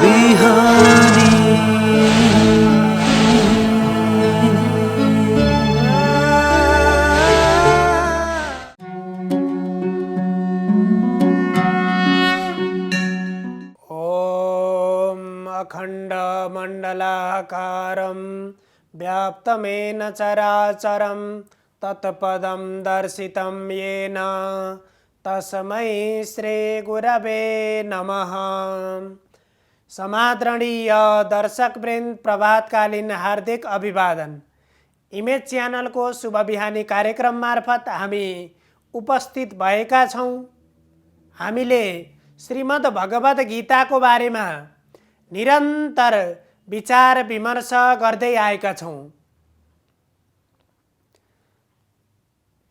बिहानी। ॐ अखण्डमण्डलाकारं व्याप्तमेन चराचरं तत्पदं दर्शितं येन तस्मै श्रीगुरवे नमः। समादरणीय दर्शकवृन्द, प्रभातकालीन हार्दिक अभिवादन। इमेज च्यानलको शुभ बिहानी कार्यक्रम मार्फत हामी उपस्थित भएका छौँ। हामीले श्रीमद् भगवद गीताको बारेमा निरन्तर विचार विमर्श गर्दै आएका छौँ।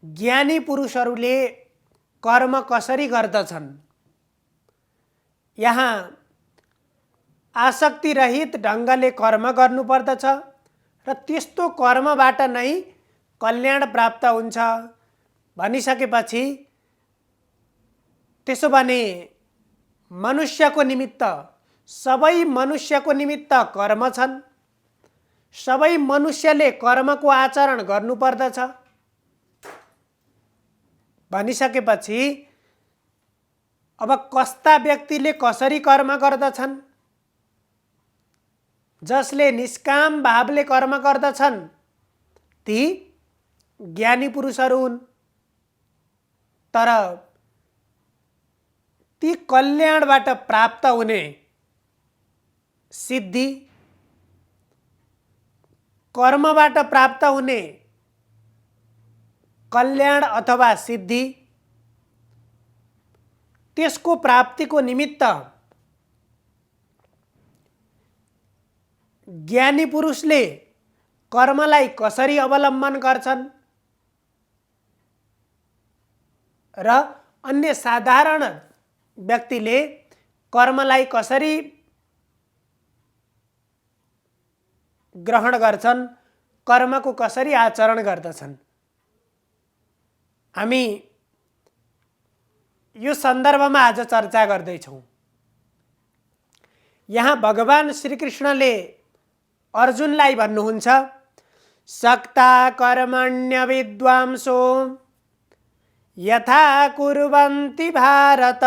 ज्ञानी पुरुषहरूले कर्म कसरी गर्दछन्, यहाँ आसक्ति रहित ढङ्गले कर्म गर्नुपर्दछ र त्यस्तो कर्मबाट नै कल्याण प्राप्त हुन्छ भनिसकेपछि त्यसो भने मनुष्यको निमित्त, सबै मनुष्यको निमित्त कर्म छन्। सबै मनुष्यले कर्मको आचरण गर्नुपर्दछ भनिसकेपछि अब कस्ता व्यक्तिले कसरी कर्म गर्दछन्? जसले निष्काम भावले कर्म गर्दछन् ती ज्ञानी पुरुषहरू हुन्। तर ती कल्याणबाट प्राप्त हुने सिद्धि, कर्मबाट प्राप्त हुने कल्याण अथवा सिद्धि, त्यसको प्राप्तिको निमित्त ज्ञानी पुरुषले कर्मलाई कसरी अवलम्बन गर्छन् र अन्य साधारण व्यक्तिले कर्मलाई कसरी ग्रहण गर्छन्, कर्मको कसरी आचरण गर्दछन्, हामी यो सन्दर्भमा आज चर्चा गर्दैछौँ। यहाँ भगवान श्रीकृष्णले अर्जुनलाई भन्नुहुन्छ, सक्ता कर्मण्य विद्वांसो यथा कुर्वन्ति भारत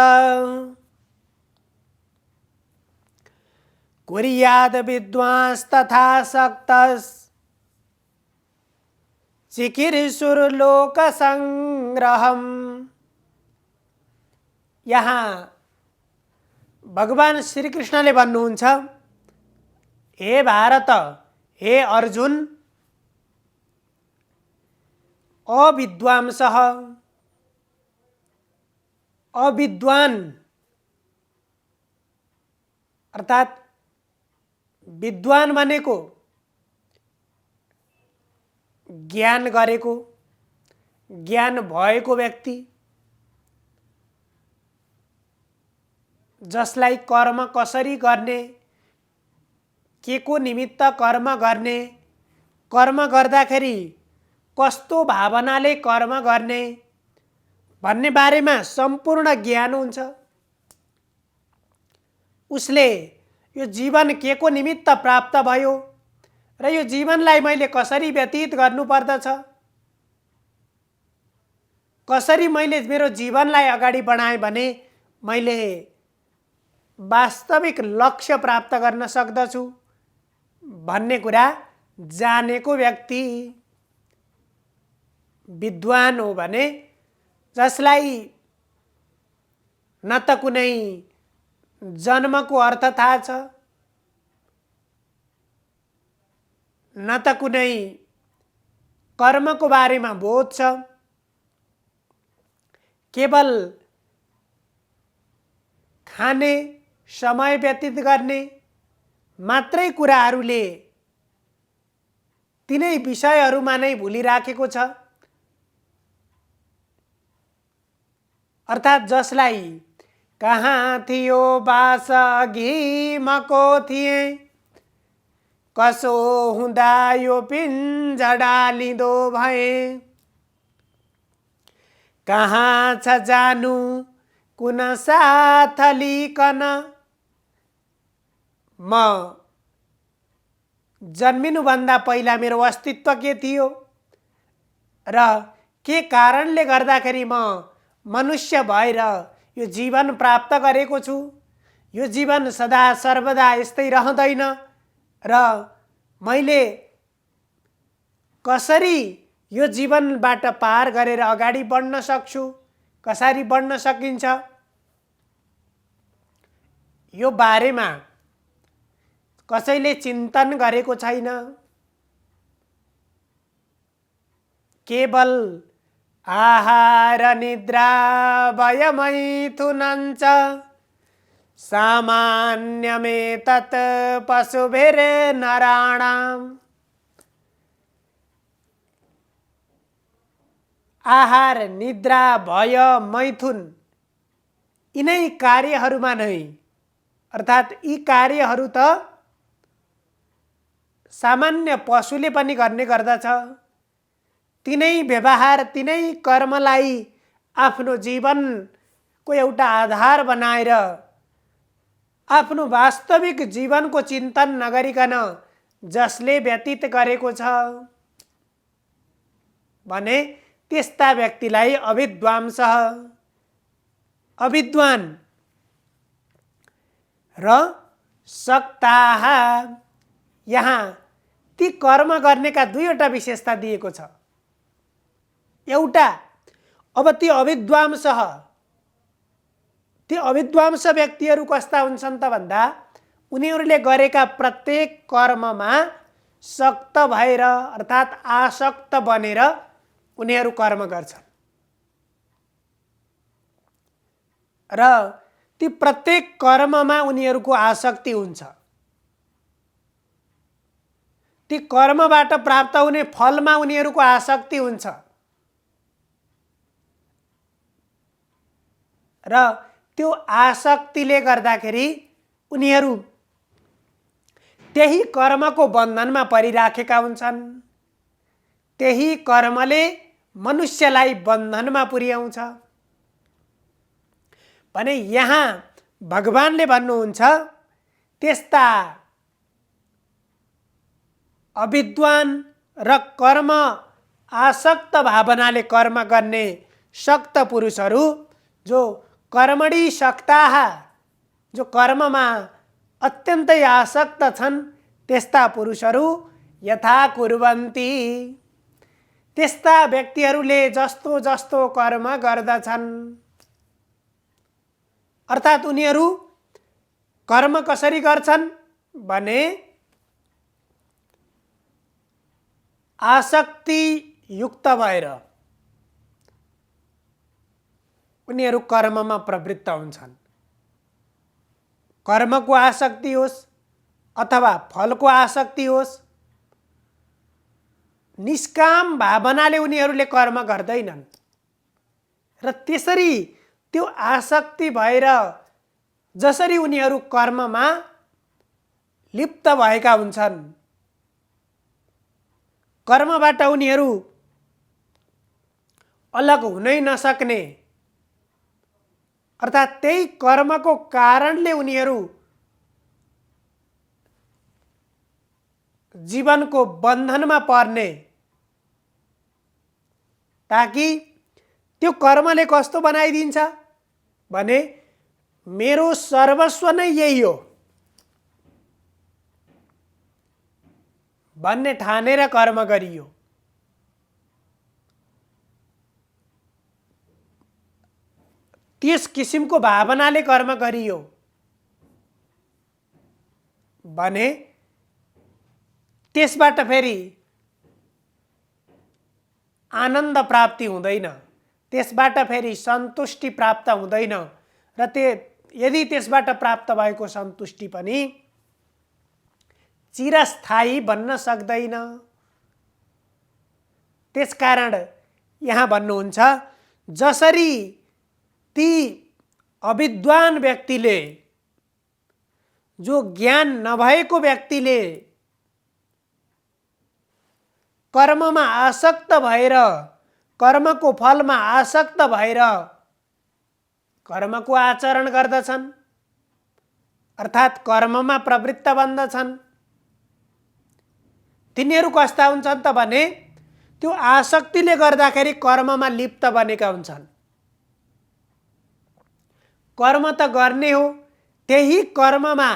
कुर्याद् विद्वांस्तथा सक्तस् चिकीर्षुर्लोकसंग्रहम्। यहाँ भगवान श्रीकृष्णले भन्नुहुन्छ, हे भारत, हे अर्जुन, अविद्वांसः, अविद्वान अर्थात् विद्वान भनेको ज्ञान गरेको, ज्ञान भएको व्यक्ति, जसलाई कर्म कसरी गर्ने, के को निमित्त कर्म गर्ने, कर्म गर्दाखेरि कस्तो भावनाले कर्म गर्ने भन्ने बारेमा सम्पूर्ण ज्ञान हुन्छ। उसले यो जीवन के को निमित्त प्राप्त भयो र यो जीवनलाई मैले कसरी व्यतीत गर्नुपर्दछ, कसरी मैले मेरो जीवनलाई अगाडि बढाएँ भने मैले वास्तविक लक्ष्य प्राप्त गर्न सक्दछु भन्ने कुरा जानेको व्यक्ति विद्वान हो भने जसलाई न त कुनै जन्मको अर्थ थाहा छ, न त कुनै कर्मको बारेमा बोध छ, केवल खाने, समय व्यतीत गर्ने मात्रै कुराहरूले तिनै विषयहरूमा नै भुलिराखेको छ। अर्थात् जसलाई कहाँ थियो बास अघि मको थिए, कसो हुँदा यो पिञ्जडा लिँदो भए, कहाँ छ जानु कुन साथ लिकन म जन्मिनुभन्दा पहिला मेरो अस्तित्व के थियो र के कारणले गर्दाखेरि म मनुष्य भएर यो जीवन प्राप्त गरेको छु। यो जीवन सदा सर्वदा यस्तै रहँदैन र मैले कसरी यो जीवनबाट पार गरेर अगाडि बढ्न सक्छु, कसरी बढ्न सकिन्छ, यो बारेमा कसैले चिन्तन गरेको छैन। केवल आहार निद्रा भयमैथुनञ्च सामान्यमेतत् पशुभिर्नराणाम्। आहार निद्रा भय मैथुन यिनै कार्यहरूमा नै अर्थात् यी कार्यहरू त सामान्य पशुले पनि गर्ने गर्दछ। तिनै व्यवहार तिनै कर्मलाई आफ्नो जीवनको एउटा आधार बनाएर आफ्नो वास्तविक जीवनको चिन्तन नगरिकन जसले व्यतीत गरेको छ भने त्यस्ता व्यक्तिलाई अविद्वांस, अविद्वान र सक्ताः। यहाँ ती कर्म गर्नेका दुईवटा विशेषता दिएको छ। एउटा, अब ती अविद्वांस व्यक्तिहरू कस्ता हुन्छन् त भन्दा उनीहरूले गरेका प्रत्येक कर्ममा सक्त भएर अर्थात् आसक्त बनेर उनीहरू कर्म गर्छन् र ती प्रत्येक कर्ममा उनीहरूको आसक्ति हुन्छ। ती कर्मबाट प्राप्त हुने फलमा उनीहरूको आसक्ति हुन्छ र त्यो आसक्तिले गर्दाखेरि उनीहरू त्यही कर्मको बन्धनमा परिराखेका हुन्छन्। त्यही कर्मले मनुष्यलाई बन्धनमा पुर्याउँछ। भने यहाँ भगवानले भन्नुहुन्छ त्यस्ता अविद्वान र कर्म आसक्त भावनाले कर्म गर्ने शक्त पुरुषहरू, जो कर्मणि सक्ताः, जो कर्ममा अत्यन्तै आसक्त छन्, त्यस्ता पुरुषहरू यथा कुर्वन्ति, त्यस्ता व्यक्तिहरूले जस्तो जस्तो कर्म गर्दछन्। अर्थात् उनीहरू कर्म कसरी गर्छन् भने आसक्ति युक्त भएर उनीहरू कर्ममा प्रवृत्त हुन्छन्। कर्मको आसक्ति होस् अथवा फलको आसक्ति होस्, निष्काम भावनाले उनीहरूले कर्म गर्दैनन् र त्यसरी त्यो आसक्ति भएर जसरी उनीहरू कर्ममा लिप्त भएका हुन्छन्, कर्मबाट उनीहरू अलग हुनै नसक्ने, अर्थात् त्यही कर्मको कारणले उनीहरू जीवनको बन्धनमा पर्ने, ताकि त्यो कर्मले कस्तो बनाइदिन्छ भने मेरो सर्वस्व नै यही हो भन्ने ठानेर कर्म गरियो। त्यस किसिमको भावनाले कर्म गरियो भने त्यसबाट फेरि आनन्द प्राप्ति हुँदैन, त्यसबाट फेरि सन्तुष्टि प्राप्त हुँदैन र यदि त्यसबाट प्राप्त भएको सन्तुष्टि पनि चिरस्थायी बन्न सक्दैन। त्यसकारण यहाँ भन्नुहुन्छ जसरी ती अविद्वान व्यक्तिले, जो ज्ञान नभएको व्यक्तिले कर्ममा आसक्त भएर, कर्मको फलमा आसक्त भएर कर्मको आचरण गर्दछन् अर्थात् कर्ममा प्रवृत्त बन्दछन्, तिनीहरू कस्ता हुन्छन् त भने त्यो आसक्तिले गर्दाखेरि कर्ममा लिप्त बनेका हुन्छन्। कर्म त गर्ने हो, त्यही कर्ममा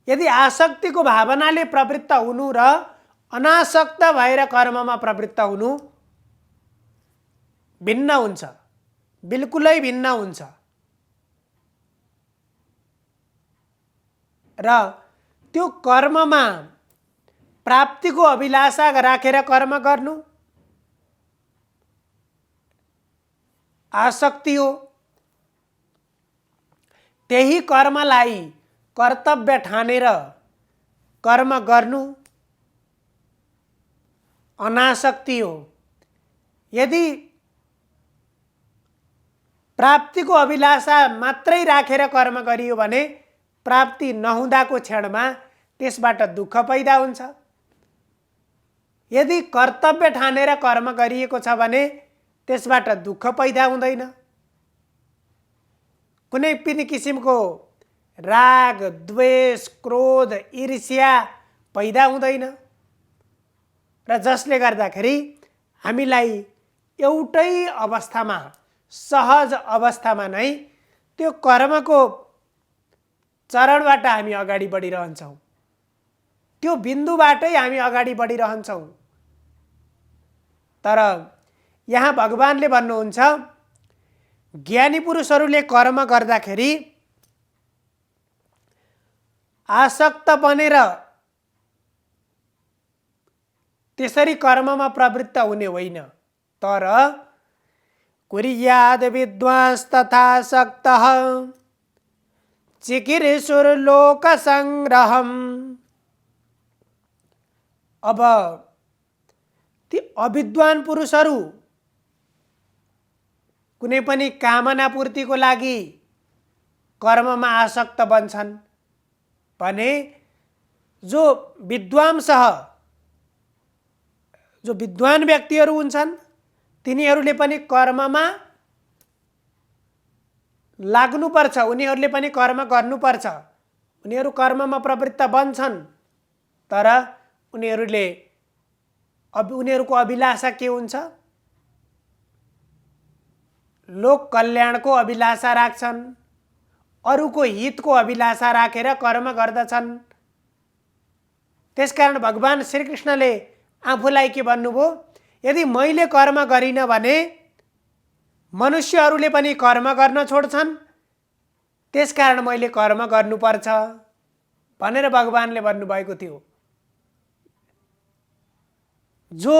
यदि आसक्तिको भावनाले प्रवृत्त हुनु र अनासक्त भएर कर्ममा प्रवृत्त हुनु भिन्न हुन्छ, बिल्कुलै भिन्न हुन्छ। र त्यो कर्ममा प्राप्तिको अभिलाषा राखेर कर्म गर्नु आसक्ति हो। त्यही कर्मलाई कर्तव्य ठानेर कर्म गर्नु अनासक्ति हो। यदि प्राप्तिको अभिलाषा मात्रै राखेर कर्म गरियो भने प्राप्ति नहुँदाको क्षणमा त्यसबाट दुःख पैदा हुन्छ। यदि कर्तव्य ठानेर कर्म गरिएको छ भने त्यसबाट दुःख पैदा हुँदैन। कुनै पनि किसिमको राग, द्वेष, क्रोध, ईर्ष्या पैदा हुँदैन र जसले गर्दाखेरि हामीलाई एउटै अवस्थामा, सहज अवस्थामा नै त्यो कर्मको चरणबाट हामी अगाडि बढिरहन्छौँ, त्यो बिन्दुबाटै हामी अगाडि बढिरहन्छौँ। तर यहाँ भगवानले भन्नुहुन्छ ज्ञानी पुरुषहरूले कर्म गर्दाखेरि आसक्त बनेर त्यसरी कर्ममा प्रवृत्त हुने होइन, तर कुर्याद विद्वांस्तथा सक्तः चिकीर्षुर्लोक संग्रहम्। अब ती अविद्वान पुरुषहरू कुनै पनि कामना पूर्तिको लागि कर्ममा आसक्त बन्छन् भने जो विद्वान व्यक्तिहरू हुन्छन् तिनीहरूले पनि कर्ममा लाग्नुपर्छ, उनीहरूले पनि कर्म गर्नुपर्छ, उनीहरू कर्ममा प्रवृत्त बन्छन्। तर उनीहरूको अभिलाषा के हुन्छ? लोक कल्याणको अभिलाषा राख्छन्, अरूको हितको अभिलाषा राखेर कर्म गर्दछन्। त्यसकारण भगवान श्रीकृष्णले आफूलाई के भन्नुभयो? यदि मैले कर्म गरिनँ भने मनुष्यहरूले पनि कर्म गर्न छोड्छन्, त्यसकारण मैले कर्म गर्नुपर्छ भनेर भगवानले भन्नुभएको थियो। जो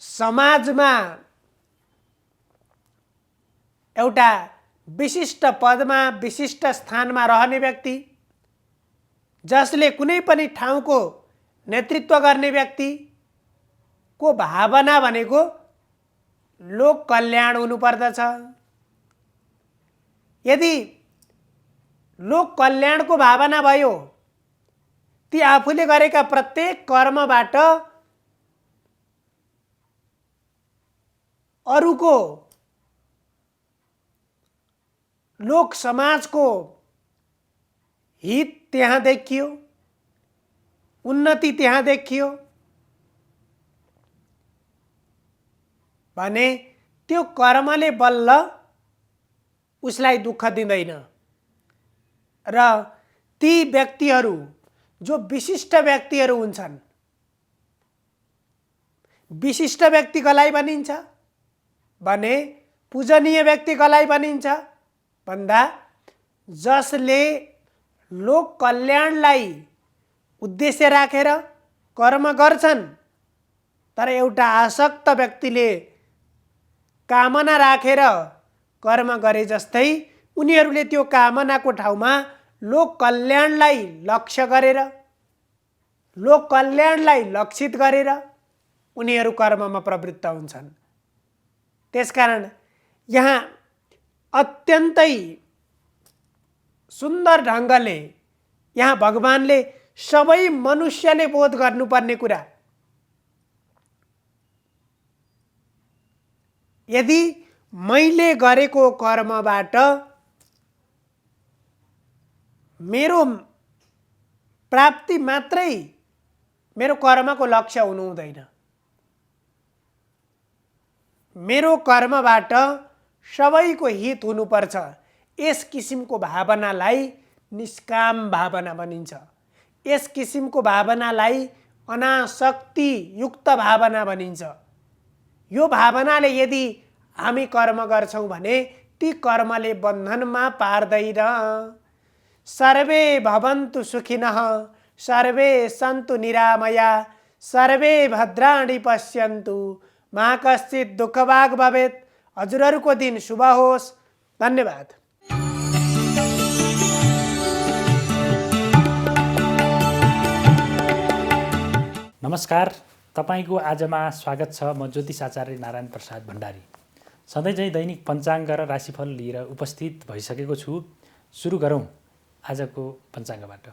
समाजमा एउटा विशिष्ट पदमा, विशिष्ट स्थानमा रहने व्यक्ति, जसले कुनै पनि ठाउँको नेतृत्व गर्ने व्यक्ति को भावना भनेको लोक कल्याण हुनुपर्दछ। यदि लोक कल्याणको भावना भयो, ती आफूले गरेका प्रत्येक कर्मबाट अरूको, लोक समाजको हित त्यहाँ देखियो, उन्नति त्यहाँ देखियो भने त्यो कर्मले बल्ल उसलाई दुःख दिँदैन। र ती व्यक्तिहरू जो विशिष्ट व्यक्तिहरू हुन्छन्, विशिष्ट व्यक्ति कसलाई भनिन्छ भने पूजनीय व्यक्ति कसलाई भनिन्छ भन्दा जसले लोक कल्याणलाई उद्देश्य राखेर कर्म गर्छन्, तर एउटा आसक्त व्यक्तिले कामना राखेर कर्म गरे जस्तै उनीहरूले त्यो कामनाको ठाउँमा लोक कल्याणलाई लक्ष्य गरेर, लोक कल्याणलाई लक्षित गरेर उनीहरू कर्ममा प्रवृत्त हुन्छन्। त्यसकारण यहाँ अत्यन्तै सुन्दर ढङ्गले यहाँ भगवानले सबै मनुष्यले बोध गर्नुपर्ने कुरा, यदि मैले गरेको कर्मबाट मेरो प्राप्ति मात्रै मेरो कर्मको लक्ष्य हुनु हुँदैन। मेरो कर्मबाट सबैको हित हुनुपर्छ। यस किसिमको भावनालाई निष्काम भावना भनिन्छ। यस किसिमको भावनालाई अनासक्ति युक्त भावना भनिन्छ। यो भावनाले यदि हामी कर्म गर्छौं भने ती कर्मले बन्धनमा पार्दैन। सर्वे भवन्तु सुखिनः सर्वे सन्तु निरामया सर्वे भद्राणि पश्यन्तु मा कश्चित् दुःखभाग् भवेत्। हजुरहरूको दिन शुभ होस्। धन्यवाद। नमस्कार, तपाईको आजमा स्वागत छ। म ज्योतिष आचार्य नारायण प्रसाद भण्डारी सधैँ चाहिँ दैनिक पञ्चाङ्ग र राशिफल लिएर उपस्थित भइसकेको छु। सुरु गरौँ आजको पञ्चाङ्गबाट।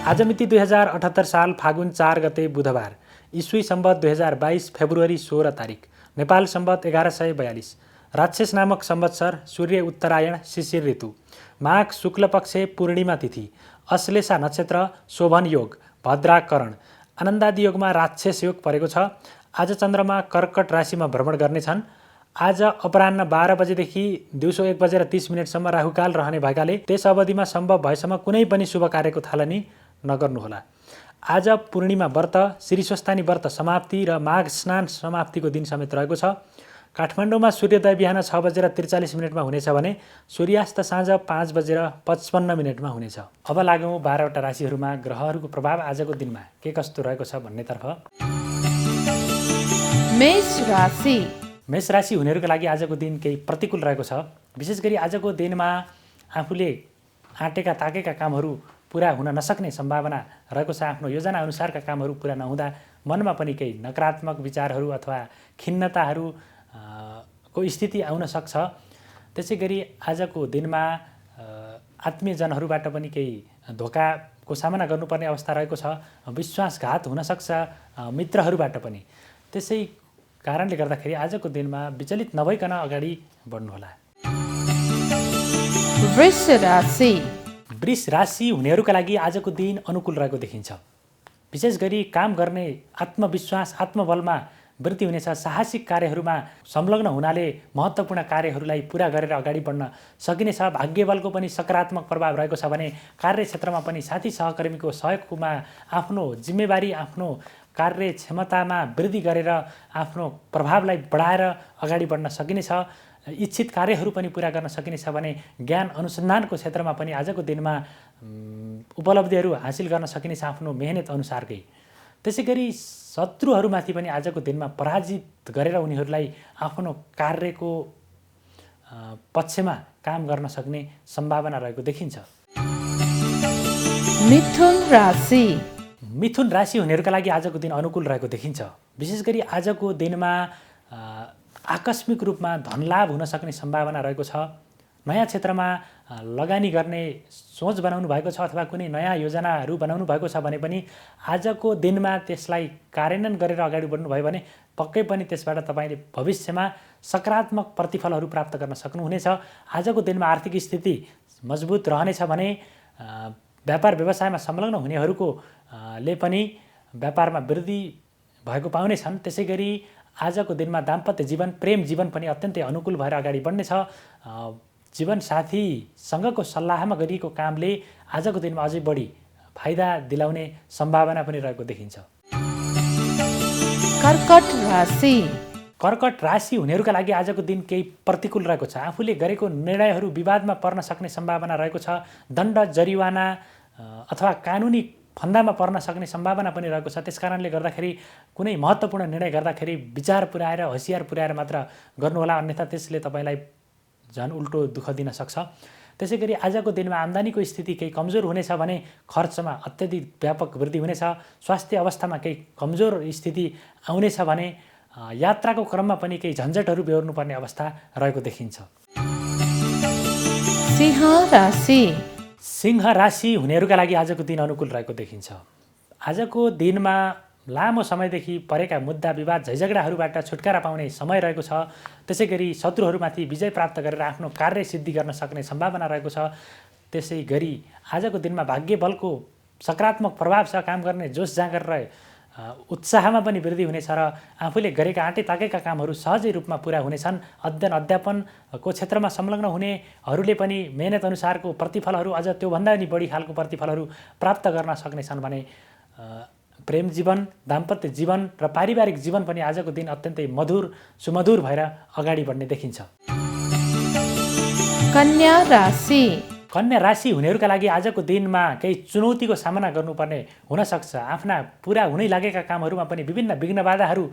आज मिति 2078 साल फागुन 4 गते बुधबार, ईस्वी सम्वत 2022 फेब्रुअरी 16 तारिक, नेपाल सम्वत 1142, राक्षस नामक संवत्सर, सूर्य उत्तरायण, शिशिर ऋतु, माघ शुक्ल पक्ष पूर्णिमा तिथि, अश्लेषा नक्षत्र, शोभन योग, भद्राकरण, आनन्दादि योगमा राक्षस योग परेको छ। आज चन्द्रमा कर्कट राशिमा भ्रमण गर्नेछन्। आज अपराह्न 12 बजेदेखि दिउँसो 1:30 सम्म राहुकाल रहने भएकाले त्यस अवधिमा सम्भव भएसम्म कुनै पनि शुभ कार्यको थालनी नगर्नुहोला। आज पूर्णिमा व्रत, श्रीस्वस्थानी व्रत समाप्ति र माघ स्नान समाप्तिको दिन समेत रहेको छ। काठमाडौँमा सूर्योदय बिहान 6:43 हुनेछ भने सूर्यास्त साँझ 5:55 हुनेछ। अब लागौँ 12वटा राशिहरूमा ग्रहहरूको प्रभाव आजको दिनमा के कस्तो रहेको छ भन्नेतर्फ। मेष राशि हुनेहरूका लागि आजको दिन केही प्रतिकूल रहेको छ। विशेष गरी आजको दिनमा आफूले आँटेका ताकेका कामहरू पुरा हुन नसक्ने सम्भावना रहेको छ। आफ्नो योजना अनुसारका कामहरू पुरा नहुँदा मनमा पनि केही नकारात्मक विचारहरू अथवा खिन्नताहरू को स्थिति आउन सक्छ। त्यसै गरी आजको दिनमा आत्मीयजनहरूबाट पनि केही धोकाको सामना गर्नुपर्ने अवस्था रहेको छ। विश्वासघात हुन सक्छ मित्रहरूबाट पनि। त्यसै कारणले गर्दाखेरि आजको दिनमा विचलित नभइकन अगाडि बढ्नुहोला। वृष राशि हुनेहरूका लागि आजको दिन अनुकूल रहेको देखिन्छ। विशेष गरी काम गर्ने आत्मविश्वास, आत्मबलमा वृद्धि हुनेछ। साहसिक कार्यहरूमा संलग्न हुनाले महत्त्वपूर्ण कार्यहरूलाई पुरा गरेर अगाडि बढ्न सकिनेछ। भाग्यबलको पनि सकारात्मक प्रभाव रहेको छ भने कार्यक्षेत्रमा पनि साथी सहकर्मीको सहयोगमा आफ्नो जिम्मेवारी, आफ्नो कार्य क्षमतामा वृद्धि गरेर आफ्नो प्रभावलाई बढाएर अगाडि बढ्न सकिनेछ। इच्छित कार्यहरू पनि पुरा गर्न सकिनेछ भने ज्ञान अनुसन्धानको क्षेत्रमा पनि आजको दिनमा उपलब्धिहरू हासिल गर्न सकिनेछ आफ्नो मेहनत अनुसारकै। त्यसै गरी शत्रुहरूमाथि पनि आजको दिनमा पराजित गरेर उनीहरूलाई आफ्नो कार्यको पक्षमा काम गर्न सक्ने सम्भावना रहेको देखिन्छ। मिथुन राशि हुनेहरूका लागि आजको दिन अनुकूल रहेको देखिन्छ। विशेष गरी आजको दिनमा आकस्मिक रूपमा धनलाभ हुन सक्ने सम्भावना रहेको छ। नयाँ क्षेत्रमा लगानी गर्ने सोच बनाउनु भएको छ अथवा कुनै नयाँ योजनाहरू बनाउनु भएको छ भने पनि आजको दिनमा त्यसलाई कार्यान्वयन गरेर अगाडि बढ्नुभयो भने पक्कै पनि त्यसबाट तपाईँले भविष्यमा सकारात्मक प्रतिफलहरू प्राप्त गर्न सक्नुहुनेछ। आजको दिनमा आर्थिक स्थिति मजबुत रहनेछ भने व्यापार व्यवसायमा संलग्न हुनेहरूको ले पनि व्यापारमा वृद्धि भएको पाउनेछन्। त्यसै गरी आजको दिनमा दाम्पत्य जीवन, प्रेम जीवन पनि अत्यन्तै अनुकूल भएर अगाडि बढ्नेछ। जीवनसाथीसँगको सल्लाहमा गरिएको कामले आजको दिनमा अझै बढी फाइदा दिलाउने सम्भावना पनि रहेको देखिन्छ। कर्कट राशि हुनेहरूका लागि आजको दिन केही प्रतिकूल रहेको छ। आफूले गरेको निर्णयहरू विवादमा पर्न सक्ने सम्भावना रहेको छ। दण्ड, जरिवाना अथवा कानुनी फन्दामा पर्न सक्ने सम्भावना पनि रहेको छ। त्यसकारणले गर्दाखेरि कुनै महत्त्वपूर्ण निर्णय गर्दाखेरि विचार पुर्याएर, होसियार पुर्याएर मात्र गर्नुहोला, अन्यथा त्यसले तपाईँलाई झन् उल्टो दुःख दिन सक्छ। त्यसै गरी आजको दिनमा आम्दानीको स्थिति केही कमजोर हुनेछ भने खर्चमा अत्यधिक व्यापक वृद्धि हुनेछ। स्वास्थ्य अवस्थामा केही कमजोर स्थिति आउनेछ भने यात्राको क्रममा पनि केही झन्झटहरू बेहोर्नुपर्ने अवस्था रहेको देखिन्छ। सिंह राशि हुनेहरूका लागि आजको दिन अनुकूल रहेको देखिन्छ। आजको दिनमा लामो समयदेखि परेका मुद्दा विवाद झैझगडाहरूबाट छुटकारा पाउने समय रहेको छ। त्यसै गरी शत्रुहरूमाथि विजय प्राप्त गरेर आफ्नो कार्य सिद्धि गर्न सक्ने सम्भावना रहेको छ। त्यसै गरी आजको दिनमा भाग्य बलको सकारात्मक प्रभाव छ। काम गर्ने जोस जाँगर र उत्साहमा पनि वृद्धि हुनेछ र आफूले गरेका आँटे ताकेका कामहरू सहजै रूपमा पुरा हुनेछन्। अध्ययन अध्यापनको क्षेत्रमा संलग्न हुनेहरूले पनि मेहनत अनुसारको प्रतिफलहरू अझ त्योभन्दा पनि बढी खालको प्रतिफलहरू प्राप्त गर्न सक्नेछन् भने प्रेम जीवन, दाम्पत्य जीवन र पारिवारिक जीवन पनि आजको दिन अत्यन्तै मधुर सुमधुर भएर अगाडि बढ्ने देखिन्छ। कन्या राशि कन्या राशि हुनेहरूका लागि आजको दिनमा केही चुनौतीको सामना गर्नुपर्ने हुनसक्छ। आफ्ना पुरा हुनै लागेका कामहरूमा पनि विभिन्न विघ्न बाधाहरू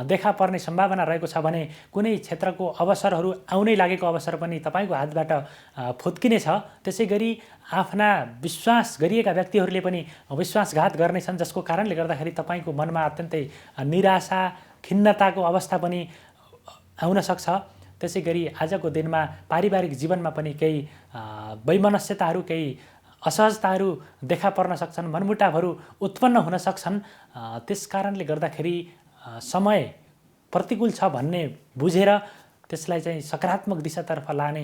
देखा पर्ने सम्भावना रहेको छ भने कुनै क्षेत्रको अवसरहरू आउनै लागेको अवसर पनि तपाईँको हातबाट फुत्किनेछ। त्यसै गरी आफ्ना विश्वास गरिएका व्यक्तिहरूले पनि विश्वासघात गर्नेछन्, जसको कारणले गर्दाखेरि तपाईँको मनमा अत्यन्तै निराशा खिन्नताको अवस्था पनि आउन सक्छ। त्यसै गरी आजको दिनमा पारिवारिक जीवनमा पनि केही वैमनस्यताहरू, केही असहजताहरू देखा पर्न सक्छन्, मनमुटावहरू उत्पन्न हुन सक्छन्। त्यस कारणले गर्दाखेरि समय प्रतिकूल छ भन्ने बुझेर त्यसलाई चाहिँ सकारात्मक दिशातर्फ लाने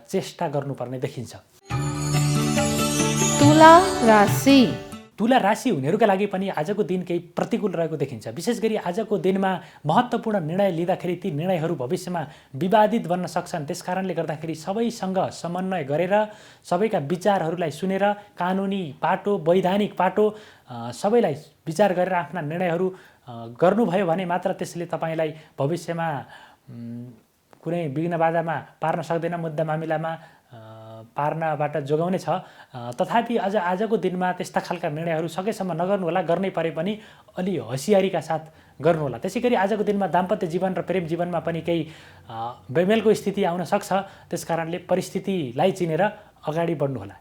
चेष्टा गर्नुपर्ने देखिन्छ। तुला राशि तुला राशि हुनेहरूका लागि पनि आजको दिन केही प्रतिकूल रहेको देखिन्छ। विशेष गरी आजको दिनमा महत्त्वपूर्ण निर्णय लिँदाखेरि ती निर्णयहरू भविष्यमा विवादित बन्न सक्छन्। त्यस कारणले गर्दाखेरि सबैसँग समन्वय गरेर सबैका विचारहरूलाई सुनेर कानुनी पाटो, वैधानिक पाटो सबैलाई विचार गरेर आफ्ना निर्णयहरू गर्नुभयो भने मात्र त्यसले तपाईँलाई भविष्यमा कुनै विघ्न बाधामा पार्न सक्दैन, मुद्दा मामिलामा पार्नबाट जोगाउने छ। तथापि अझ आजको दिनमा त्यस्ता खालका निर्णयहरू सकेसम्म नगर्नुहोला, गर्नै परे पनि अलि होसियारीका साथ गर्नुहोला। त्यसै गरी आजको दिनमा दाम्पत्य जीवन र प्रेम जीवनमा पनि केही बेमेलको स्थिति आउन सक्छ। त्यस कारणले परिस्थितिलाई चिनेर अगाडि बढ्नुहोला।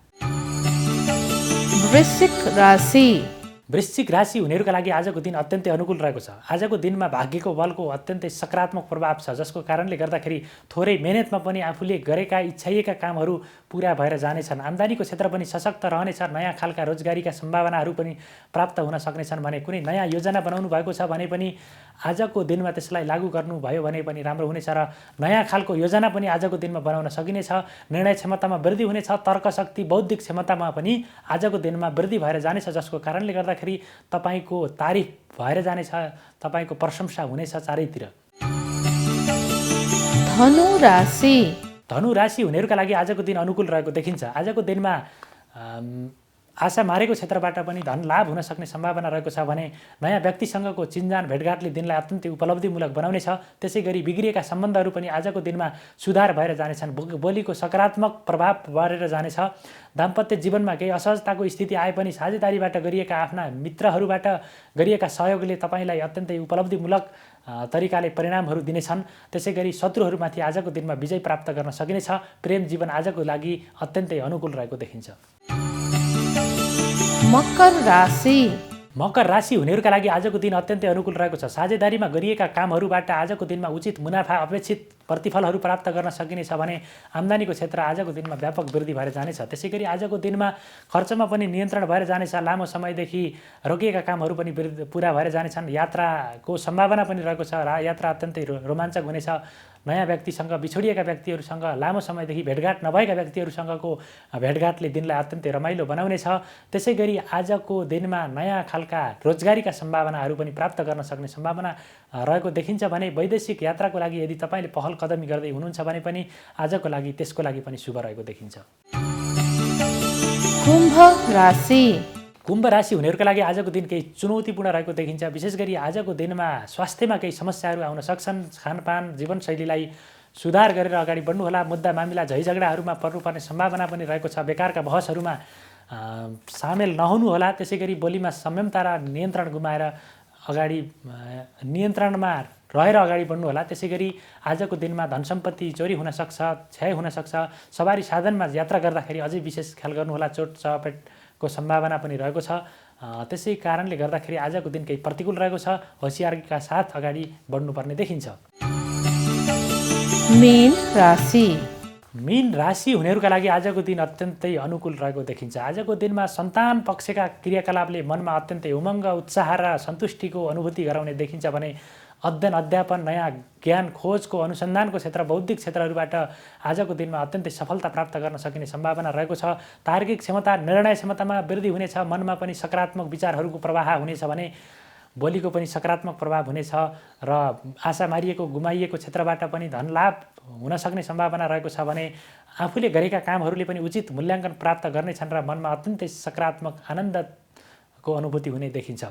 वृश्चिक राशि वृश्चिक राशि हुनेहरूका लागि आजको दिन अत्यन्तै अनुकूल रहेको छ। आजको दिनमा भाग्यको बलको अत्यन्तै सकारात्मक प्रभाव छ, जसको कारणले गर्दाखेरि थोरै मेहनतमा पनि आफूले गरेका इच्छाइएका कामहरू पुरा भएर जानेछन्। आम्दानीको क्षेत्र पनि सशक्त रहनेछ। नयाँ खालका रोजगारीका सम्भावनाहरू पनि प्राप्त हुन सक्नेछन् भने कुनै नयाँ योजना बनाउनु भएको छ भने पनि आजको दिनमा त्यसलाई लागू गर्नुभयो भने पनि राम्रो हुनेछ र नयाँ खालको योजना पनि आजको दिनमा बनाउन सकिनेछ। निर्णय क्षमतामा वृद्धि हुनेछ। तर्कशक्ति, बौद्धिक क्षमतामा पनि आजको दिनमा वृद्धि भएर जानेछ, जसको कारणले गर्दाखेरि तपाईँको तारिफ भएर जानेछ, तपाईँको प्रशंसा हुनेछ चारैतिर। धनु राशि धनु राशि हुनेहरूका लागि आजको दिन अनुकूल रहेको देखिन्छ। आजको दिनमा आशा मारेको क्षेत्रबाट पनि धन लाभ हुन सक्ने सम्भावना रहेको छ भने नयाँ व्यक्तिसँगको चिन्जान भेटघाटले दिनलाई अत्यन्तै उपलब्धिमूलक बनाउनेछ। त्यसै गरी बिग्रिएका सम्बन्धहरू पनि आजको दिनमा सुधार भएर जानेछन्। बोलीको सकारात्मक प्रभाव बढेर जानेछ। दाम्पत्य जीवनमा केही असहजताको स्थिति आए पनि साझेदारीबाट गरिएका आफ्ना मित्रहरूबाट गरिएका सहयोगले तपाईँलाई अत्यन्तै उपलब्धिमूलक तरिकाले परिणामहरू दिनेछन्। त्यसै गरी शत्रुहरूमाथि आजको दिनमा विजय प्राप्त गर्न सकिनेछ। प्रेम जीवन आजको लागि अत्यन्तै अनुकूल रहेको देखिन्छ। मकर राशि मकर राशि हुनेहरूका लागि आजको दिन अत्यन्तै अनुकूल रहेको छ। साझेदारीमा गरिएका कामहरूबाट आजको दिनमा उचित मुनाफा, अपेक्षित प्रतिफलहरू प्राप्त गर्न सकिनेछ भने आम्दानीको क्षेत्र आजको दिनमा व्यापक वृद्धि भएर जानेछ। त्यसै गरी आजको दिनमा खर्चमा पनि नियन्त्रण भएर जानेछ। लामो समयदेखि रोकिएका कामहरू पनि पुरा भएर जानेछन्। यात्राको सम्भावना पनि रहेको छ। यात्रा अत्यन्तै रोमाञ्चक हुनेछ। नयाँ व्यक्तिसँग, बिछोडिएका व्यक्तिहरूसँग, लामो समयदेखि भेटघाट नभएका व्यक्तिहरूसँगको भेटघाटले दिनलाई अत्यन्तै रमाइलो बनाउनेछ। त्यसै गरी आजको दिनमा नयाँ खालका रोजगारीका सम्भावनाहरू पनि प्राप्त गर्न सक्ने सम्भावना रहेको देखिन्छ भने वैदेशिक यात्राको लागि यदि तपाईँले पहल कदमी गर्दै हुनुहुन्छ भने पनि आजको लागि त्यसको लागि पनि शुभ रहेको देखिन्छ। कुम्भ राशि कुम्भ राशि हुनेहरूका लागि आजको दिन केही चुनौतीपूर्ण रहेको देखिन्छ। विशेष गरी आजको दिनमा स्वास्थ्यमा केही समस्याहरू आउन सक्छन्। खानपान, जीवनशैलीलाई सुधार गरेर अगाडि बढ्नुहोला। मुद्दा मामिला झैझगडाहरूमा पर्नुपर्ने सम्भावना पनि रहेको छ। बेकारका बहसहरूमा सामेल नहुनुहोला। त्यसै गरी बोलीमा संयमता र नियन्त्रण गुमाएर नियन्त्रणमा रहेर अगाडि बढ्नुहोला। त्यसै गरी आजको दिनमा धन सम्पत्ति चोरी हुन सक्छ, क्षय हुन सक्छ। सवारी साधनमा यात्रा गर्दाखेरि अझै विशेष ख्याल गर्नुहोला। चोट चपेटको सम्भावना पनि रहेको छ। त्यसै कारणले गर्दाखेरि आजको दिन केही प्रतिकूल रहेको छ। होसियारीका साथ अगाडि बढ्नुपर्ने देखिन्छ। मीन राशि मीन राशि हुनेहरूका लागि आजको दिन अत्यन्तै अनुकूल रहेको देखिन्छ। आजको दिनमा सन्तान पक्षका क्रियाकलापले मनमा अत्यन्तै उमङ्ग, उत्साह र सन्तुष्टिको अनुभूति गराउने देखिन्छ भने अध्ययन, अध्यापन, नयाँ ज्ञान खोजको, अनुसन्धानको क्षेत्र, बौद्धिक क्षेत्रहरूबाट आजको दिनमा अत्यन्तै सफलता प्राप्त गर्न सकिने सम्भावना रहेको छ। तार्किक क्षमता, निर्णय क्षमतामा वृद्धि हुनेछ। मनमा पनि सकारात्मक विचारहरूको प्रवाह हुनेछ भने बोलीको पनि सकारात्मक प्रभाव हुनेछ र आशा मारिएको, गुमाइएको क्षेत्रबाट पनि धन लाभ हुन सक्ने सम्भावना रहेको छ भने आफूले गरेका कामहरूले पनि उचित मूल्याङ्कन प्राप्त गर्नेछन् र मनमा अत्यन्तै सकारात्मक आनन्दको अनुभूति हुने देखिन्छ।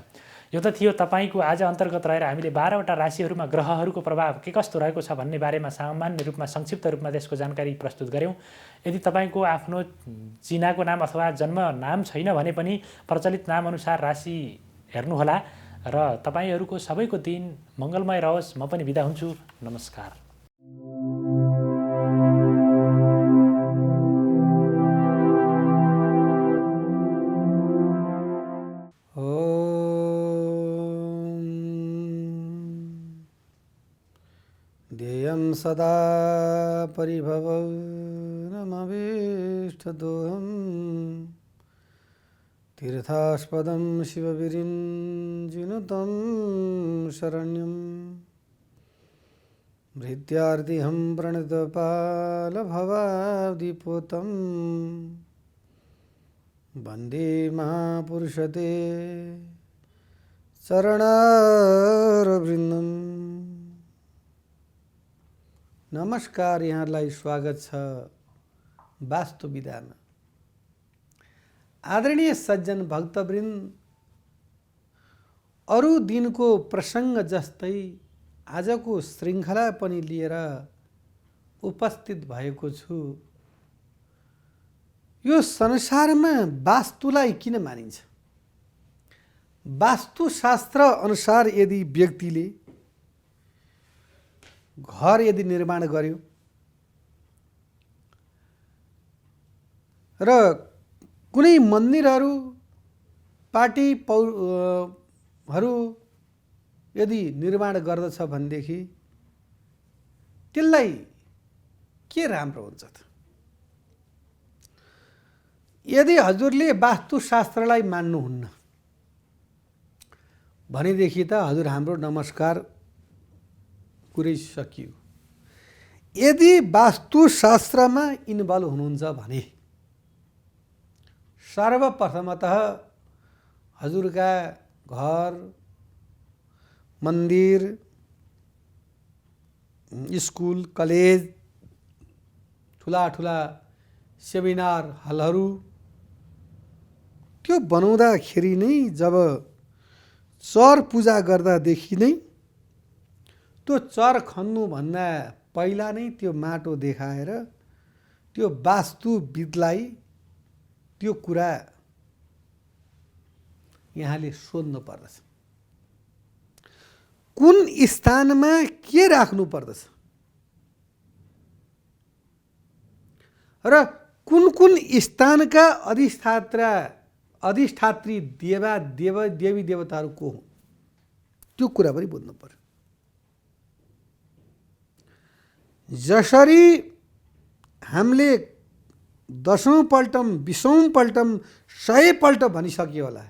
यो त थियो तपाईँको आज अन्तर्गत रहेर हामीले 12वटा राशिहरूमा ग्रहहरूको प्रभाव के कस्तो रहेको छ भन्ने बारेमा सामान्य रूपमा संक्षिप्त रूपमा त्यसको जानकारी प्रस्तुत गऱ्यौँ। यदि तपाईँको आफ्नो चिनाको नाम अथवा जन्म नाम छैन भने पनि प्रचलित नामअनुसार राशि हेर्नुहोला र तपाईँहरूको सबैको दिन मङ्गलमय रहोस्। म पनि बिदा हुन्छु। नमस्कार। ध्येयं सदा परिभवनमभीष्टदोहं तीर्थास्पदं शिवविरिञ्जिनुतं शरण्यं भृत्यार्तिहं प्रणतपालभवाब्धिपोतं वन्दे महापुरुषते चरणारविन्दम्। नमस्कार, यहाँलाई स्वागत छ वास्तु विधामा। आदरणीय सज्जन भक्तवृन्द, अरू दिनको प्रसङ्ग जस्तै आजको श्रृङ्खला पनि लिएर उपस्थित भएको छु। यो संसारमा वास्तुलाई किन मानिन्छ? वास्तुशास्त्र अनुसार यदि व्यक्तिले घर यदि निर्माण गर्यो र कुनै मन्दिरहरू, पार्टीहरू यदि निर्माण गर्दछ भनेदेखि त्यसलाई के राम्रो हुन्छ त? यदि हजुरले वास्तुशास्त्रलाई मान्नुहुन्न भनेदेखि त हजुर हाम्रो नमस्कार कुरै सकियो। यदि वास्तुशास्त्रमा इन्भल्भ हुनुहुन्छ भने सर्वप्रथमतः हजुरका घर, मन्दिर, स्कुल, कलेज, ठुला ठुला सेमिनार हलहरू त्यो बनाउँदाखेरि नै, जब चर पूजा गर्दादेखि नै त्यो चर खन्नुभन्दा पहिला नै त्यो माटो देखाएर त्यो वास्तुविदलाई त्यो कुरा यहाँले सोध्नु पर्दछ। कुन स्थानमा के राख्नु पर्दछ र कुन कुन स्थानका अधिष्ठात्री देवी देवताहरू को हुन् त्यो कुरा पनि बुझ्नु पर्यो। जसरी हामीले 10औं पल्टम, 20औं पल्टम, 100 पल्ट भनिसक्यो होला,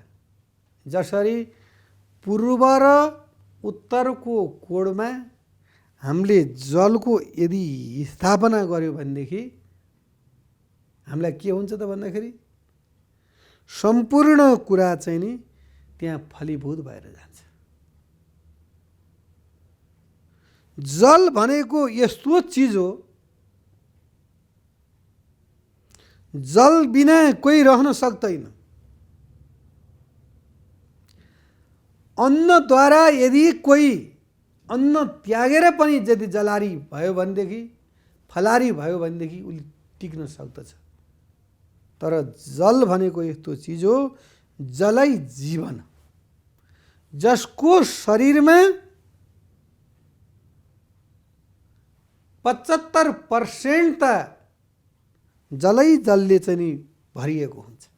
जसरी पूर्व र उत्तरको कोणमा हामीले जलको यदि स्थापना गर्यो भनेदेखि हामीलाई के हुन्छ त भन्दाखेरि सम्पूर्ण कुरा चाहिँ नि त्यहाँ फलीभूत भएर जान्छ। जल भनेको यस्तो चिज हो, जल बिना कोही रहन सक्दैन। अन्नद्वारा यदि कोही अन्न त्यागेर पनि यदि जलारी भयो भनेदेखि, फलारी भयो भनेदेखि उसले टिक्न सक्दछ। तर जल भनेको यस्तो चिज हो, जलै जीवन, जसको शरीरमा 75% त जलले चाहिँ नि भरिएको हुन्छ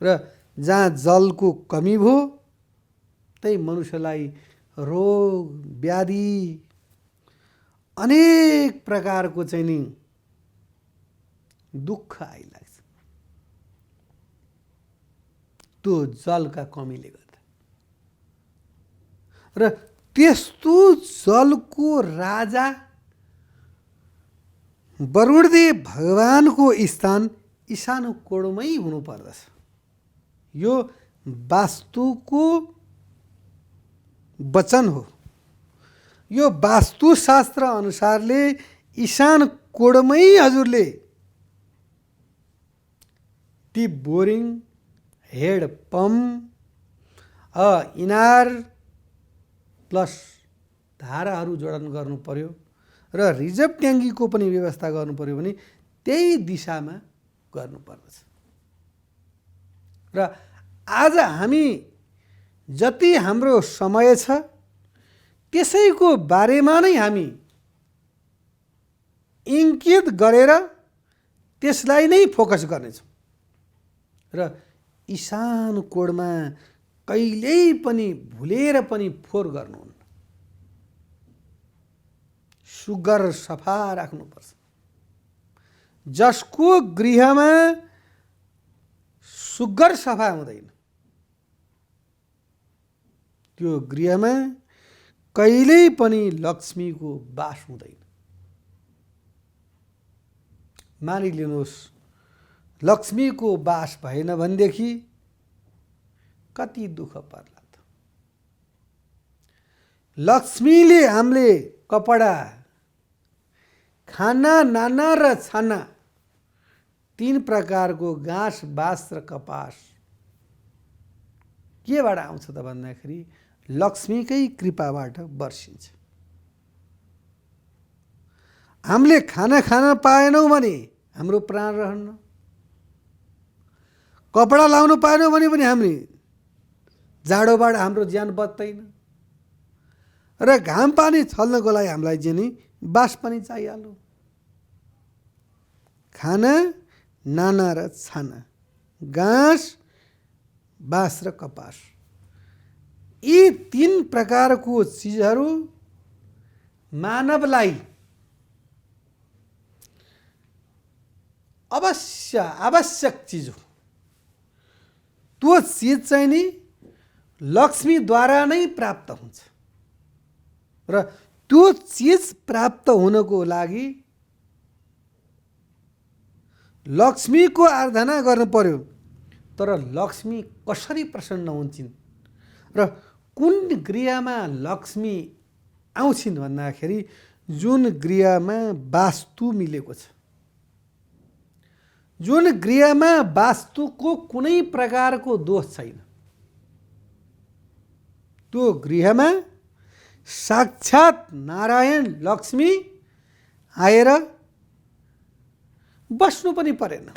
र जहाँ जलको कमी भयो त्यही मनुष्यलाई रोग, व्याधि, अनेक प्रकारको चाहिँ नि दुःख आइलाग्छ त्यो जलका कमीले गर्दा। र त्यस्तो जलको राजा वरुणदेव भगवानको स्थान ईशान कोणमै हुनुपर्दछ। यो वास्तुको वचन हो। यो वास्तुशास्त्र अनुसारले ईशान कोणमै हजुरले टिप बोरिङ, हेड पम्प, इनार प्लस धाराहरू जोडन गर्नु पर्यो र रिजर्भ ट्याङ्कीको पनि व्यवस्था गर्नु पर्यो भने त्यही दिशामा गर्नुपर्दछ। र आज हामी जति हाम्रो समय छ त्यसैको बारेमा नै हामी इङ्कित गरेर त्यसलाई नै फोकस गर्नेछौँ र ईशान कोणमा कहिल्यै पनि भुलेर पनि फोहोर गर्नुहुन्न। सुग्घर सफा राख्नुपर्छ। जसको गृहमा सुग्घर सफा हुँदैन त्यो गृहमा कहिल्यै पनि लक्ष्मीको बास हुँदैन। मानिलिनुहोस् लक्ष्मीको बास भएन भनेदेखि कति दुःख पर्ला त। लक्ष्मीले हामीले कपडा, खाना, नाना र छाना 3 प्रकारको घाँस, बाँस र कपास केबाट आउँछ त भन्दाखेरि लक्ष्मीकै कृपाबाट वर्षिन्छ। हामीले खाना खान पाएनौँ भने हाम्रो प्राण रहन्न। कपडा लाउनु पाएनौँ भने पनि हामी जाडोबाट हाम्रो ज्यान बच्दैन। र घाम पानी छल्नको लागि हामीलाई चाहिँ नि बास पनि चाहिहाल्यो। खाना, नाना र छाना, घाँस, बाँस र कपास, यी 3 प्रकारको चिजहरू मानवलाई आवश्यक चिज हो। त्यो चिज चाहिँ नि लक्ष्मीद्वारा नै प्राप्त हुन्छ र त्यो चिज प्राप्त हुनको लागि लक्ष्मीको आराधना गर्नु पर्यो। तर लक्ष्मी कसरी प्रसन्न हुन्छन् र कुन गृहमा लक्ष्मी आउँछिन् भन्दाखेरि जुन गृहमा वास्तु मिलेको छ, जुन गृहमा वास्तुको कुनै प्रकारको दोष छैन, त्यो गृहमा साक्षात नारायण लक्ष्मी आएर बस्नु पनि परेन।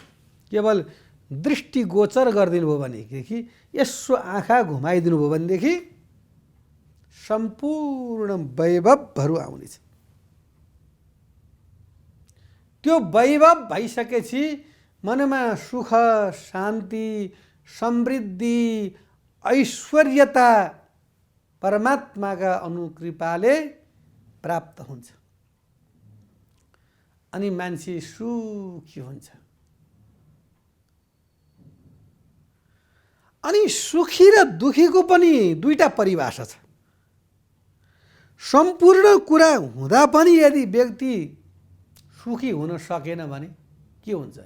केवल दृष्टिगोचर गरिदिनु भयो भनेदेखि, यसो आँखा घुमाइदिनु भयो भनेदेखि सम्पूर्ण वैभवहरू आउनेछ। त्यो वैभव भइसकेपछि मनमा सुख, शान्ति, समृद्धि, ऐश्वर्यता परमात्माका अनुकृपाले प्राप्त हुन्छ अनि मान्छे सुखी हुन्छ। अनि सुखी र दुखीको पनि 2टा परिभाषा छ। सम्पूर्ण कुरा हुँदा पनि यदि व्यक्ति सुखी हुन सकेन भने के हुन्छ?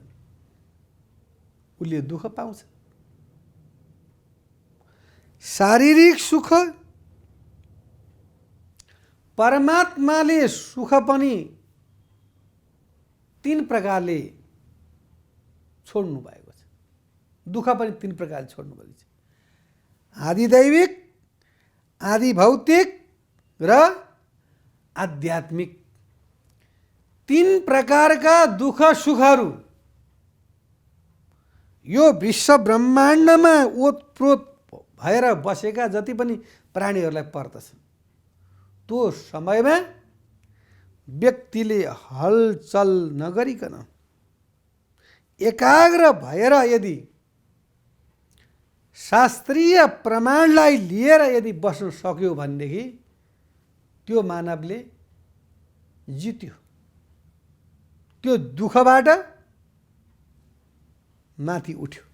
उसले दुःख पाउँछ। शारीरिक सुख, परमात्माले सुख पनि 3 प्रकारले छोड्नु भएको छ। दुःख पनि 3 प्रकारले छोड्नु भएको छ। आदि दैविक, आदि भौतिक र आध्यात्मिक। 3 प्रकारका दुःख सुखहरू यो विश्व ब्रह्माण्डमा ओतप्रोत भएर बसेका जति पनि प्राणीहरूलाई पर्दछ। त्यो समयमा व्यक्तिले हलचल नगरिकन एकाग्र भएर यदि शास्त्रीय प्रमाणलाई लिएर यदि बस्न सक्यो भनेदेखि त्यो मानवले जित्यो। त्यो दुःखबाट माथि उठ्यो।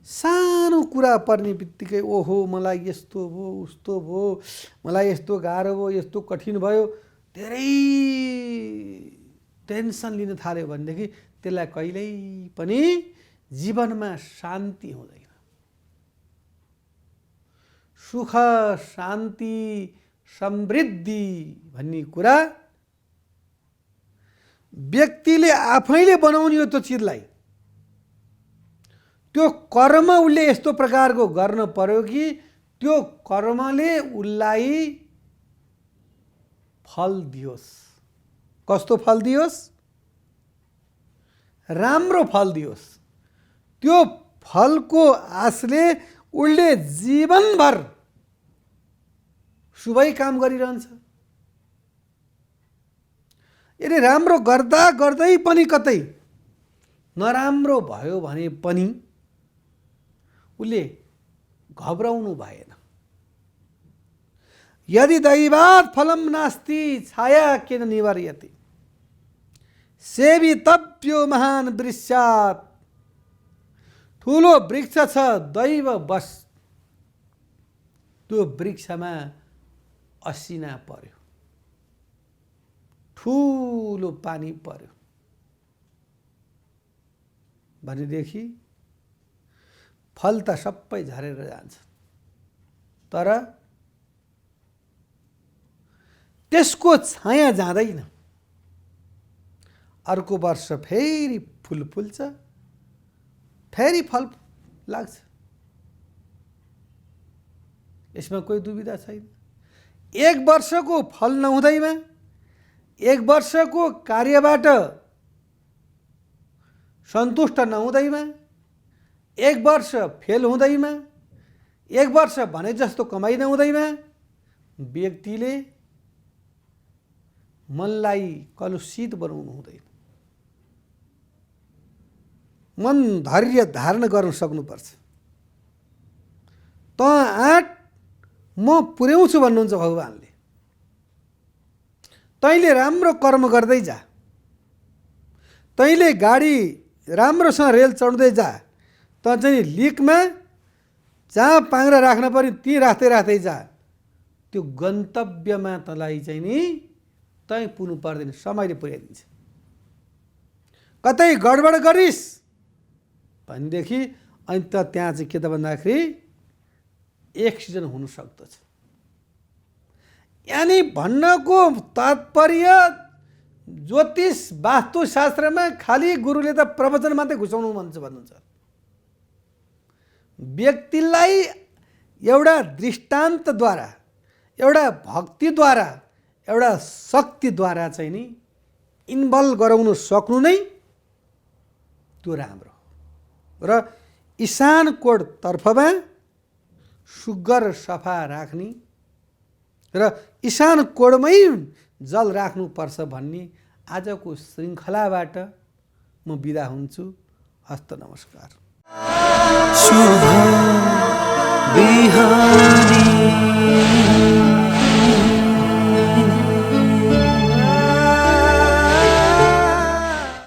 सानो कुरा पर्ने बित्तिकै ओहो मलाई यस्तो भयो उस्तो भयो, मलाई यस्तो गाह्रो भयो, यस्तो कठिन भयो, धेरै टेन्सन लिन थाल्यो भनेदेखि त्यसलाई कहिल्यै पनि जीवनमा शान्ति हुँदैन। सुख शान्ति समृद्धि भन्ने कुरा व्यक्तिले आफैले बनाउने हो। त्यो चिजलाई त्यो कर्म उसले यस्तो प्रकारको गर्न पर्यो कि त्यो कर्मले उसलाई फल दियोस्। कस्तो फल दियोस्? राम्रो फल दियोस्। त्यो फलको आशले उसले जीवनभर शुभै काम गरिरहन्छ। यदि राम्रो गर्दा गर्दै पनि कतै नराम्रो भयो भने पनि उसले घबराउनु भएन। यदि दैवात् फलं नास्ति छाया केन निवार्यते, सेवितव्यो महान् वृक्षात्। ठुलो वृक्ष छ दैव बस, त्यो वृक्षमा असिना पर्यो, ठुलो पानी पर्यो भनेदेखि फल त सबै झरेर जान्छ। तर त्यसको छाया जाँदैन। अर्को वर्ष फेरि फुल फुल्छ, फेरि फल लाग्छ। यसमा कोही दुविधा छैन। एक वर्षको फल नहुँदैमा, एक वर्षको कार्यबाट सन्तुष्ट नहुँदैमा, एक वर्ष फेल हुँदैमा, एक वर्ष भने जस्तो कमाइ नहुँदैमा व्यक्तिले मनलाई कलुषित बनाउनु हुँदैन। मन धैर्य धारण गर्न सक्नुपर्छ। त आँट म पुर्याउँछु भन्नुहुन्छ भगवानले। तैँले राम्रो कर्म गर्दै जा, तैँले गाडी राम्रोसँग रेल चढ्दै जा, त चाहिँ लिकमा जहाँ पाङ्रा राख्न पर्यो त्यहीँ राख्दै राख्दै जा। त्यो गन्तव्यमा तँलाई चाहिँ नि तै पुग्नु पर्दैन, समयले पुर्याइदिन्छ। कतै गडबड गरिस् भनेदेखि अनि त त्यहाँ चाहिँ के त भन्दाखेरि एक्सिडेन्ट हुन सक्दछ। यानी भन्नको तात्पर्य ज्योतिष वास्तुशास्त्रमा खालि गुरुले त प्रवचन मात्रै घुसाउनु भन्छ भन्नुहुन्छ। व्यक्तिलाई एउटा दृष्टान्तद्वारा, एउटा भक्तिद्वारा, एउटा शक्तिद्वारा चाहिँ नि इन्भल्भ गराउन सक्नु नै त्यो राम्रो हो। र ईशान कोण तर्फमा सुग्घर सफा राख्ने र ईशान कोणमै जल राख्नुपर्छ भन्ने आजको श्रृङ्खलाबाट म बिदा हुन्छु। हस्त नमस्कार। शुभ बिहान।